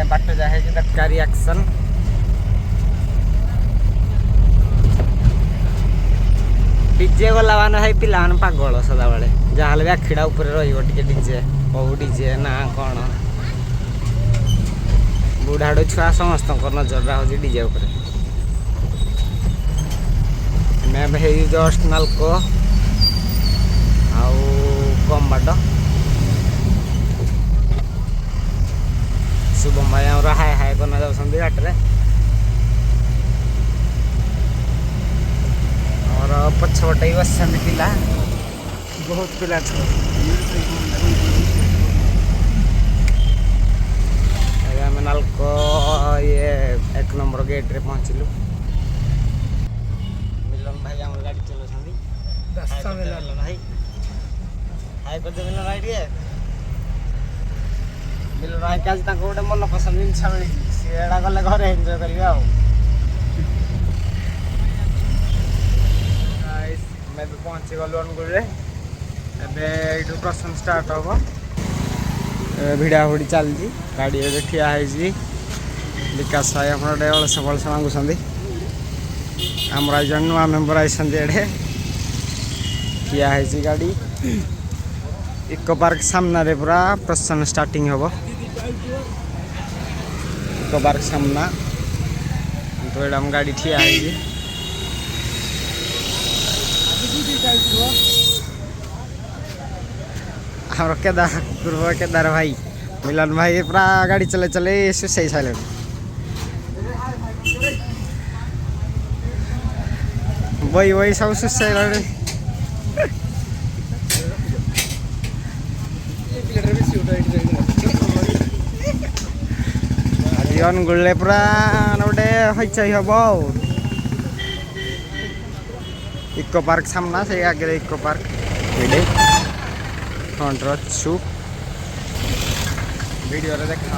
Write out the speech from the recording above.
बाट जाए दरकारी action DJ गला मान है पिला पागल सदा बेले जहाँ भी आखिड़ा उपर रे डीजे कौ डीजे ना कौन बुढ़ाड़ू छुआ समस्त नजर रहा डीजे उपर जस्ट नाल्को आउ कम बाट शुभम भाई आम हाय हाय करना जाऊँ बाटे और पछपटे बस पिला बहुत पिला आम नाल्को ये 1 नंबर गेट रे पहुँचलु मिलन भाई आम गाड़ी चलो भाई हाय कर मिलन भाई टे मिलन भाई के आज गोटे मन पसंद जिन मिली सीटा गले घर एंजय करेंगे मैं भी पहुँची गलु अनुगुल प्रसन्न स्टार्ट हम भिड़ा भिड़ी चलती गाड़ी ठिया विकास भाई अपने अलस फलस मांगुंट आमर आज नुआ मेम्बर आई ठिया गाड़ी इको पार्क सामना रे पूरा प्रसन्न स्टार्टिंग हम इको पार्क सामना तो ये गाड़ी ठिया आम केदार भाई मिलन भाई पूरा गाड़ी चले चले सुसई सारे वही वही सब सुसई गुले पूरा गोटे हईचाई हम इको पार्क सामना से आगे इको पार्क फ्रंट रू वीडियो देखा